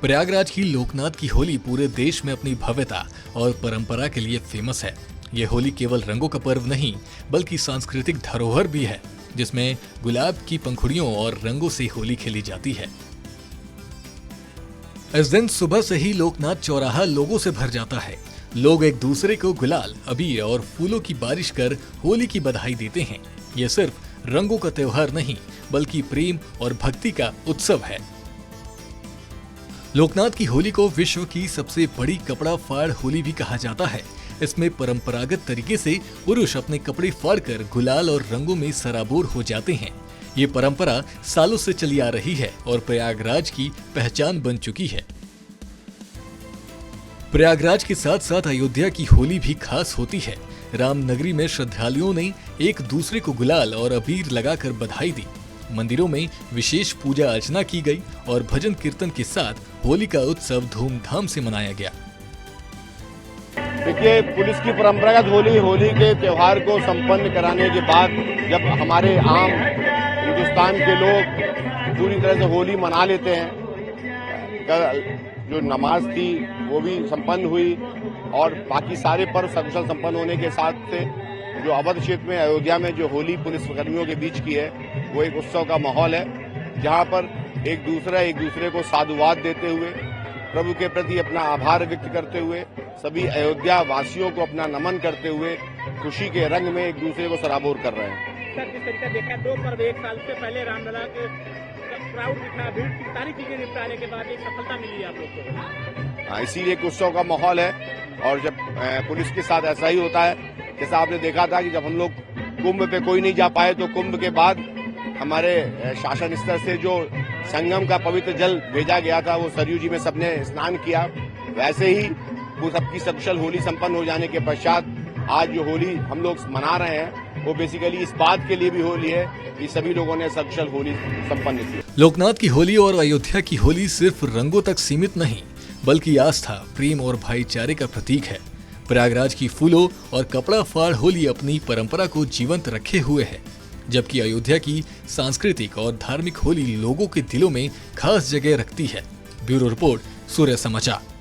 प्रयागराज की लोकनाथ की होली पूरे देश में अपनी भव्यता और परंपरा के लिए फेमस है। ये होली केवल रंगों का पर्व नहीं बल्कि सांस्कृतिक धरोहर भी है, जिसमें गुलाब की पंखुड़ियों और रंगों से होली खेली जाती है। इस दिन सुबह से ही लोकनाथ चौराहा लोगों से भर जाता है। लोग एक दूसरे को गुलाल, अबीर और फूलों की बारिश कर होली की बधाई देते हैं। ये सिर्फ रंगों का त्योहार नहीं बल्कि प्रेम और भक्ति का उत्सव है। लोकनाथ की होली को विश्व की सबसे बड़ी कपड़ा फाड़ होली भी कहा जाता है। इसमें परंपरागत तरीके से पुरुष अपने कपड़े फाड़कर गुलाल और रंगों में सराबोर हो जाते हैं। ये परंपरा सालों से चली आ रही है और प्रयागराज की पहचान बन चुकी है। प्रयागराज के साथ साथ अयोध्या की होली भी खास होती है। रामनगरी में श्रद्धालुओं ने एक दूसरे को गुलाल और अबीर लगाकर बधाई दी। मंदिरों में विशेष पूजा अर्चना की गई और भजन कीर्तन के साथ होली का उत्सव धूमधाम से मनाया गया। देखिए, पुलिस की परंपरागत होली के त्योहार को संपन्न कराने के बाद जब हमारे आम हिंदुस्तान के लोग पूरी तरह से होली मना लेते हैं, जो नमाज थी वो भी संपन्न हुई और बाकी सारे पर्व सकुशल संपन्न होने के साथ से जो अवध क्षेत्र में अयोध्या में जो होली पुलिस कर्मियों के बीच की है वो एक उत्सव का माहौल है, जहां पर एक दूसरे को साधुवाद देते हुए, प्रभु के प्रति अपना आभार व्यक्त करते हुए, सभी अयोध्या वासियों को अपना नमन करते हुए खुशी के रंग में एक दूसरे को सराबोर कर रहे हैं। सर, जिस तरीका देखा दो पर्व एक साल से पहले रामलला के क्राउड दिखा, भीड़ की सारी चीजें निपटाने के बाद एक सफलता मिली आप लोग को। इसीलिए एक उत्सव का माहौल है और जब पुलिस के साथ ऐसा ही होता है। जैसा आपने देखा था कि जब हम लोग कुंभ पे कोई नहीं जा पाए तो कुंभ के बाद हमारे शासन स्तर से जो संगम का पवित्र जल भेजा गया था वो सरयू जी में सबने स्नान किया। वैसे ही वो सबकी सकुशल होली संपन्न हो जाने के पश्चात आज जो होली हम लोग मना रहे हैं वो बेसिकली इस बात के लिए भी होली है कि सभी लोगों ने सकुशल होली संपन्न की। लोकनाथ की होली और अयोध्या की होली सिर्फ रंगों तक सीमित नहीं बल्कि आस्था, प्रेम और भाईचारे का प्रतीक है। प्रयागराज की फूलों और कपड़ा फाड़ होली अपनी परंपरा को जीवंत रखे हुए है, जबकि अयोध्या की सांस्कृतिक और धार्मिक होली लोगों के दिलों में खास जगह रखती है। ब्यूरो रिपोर्ट, सूर्य समाचार।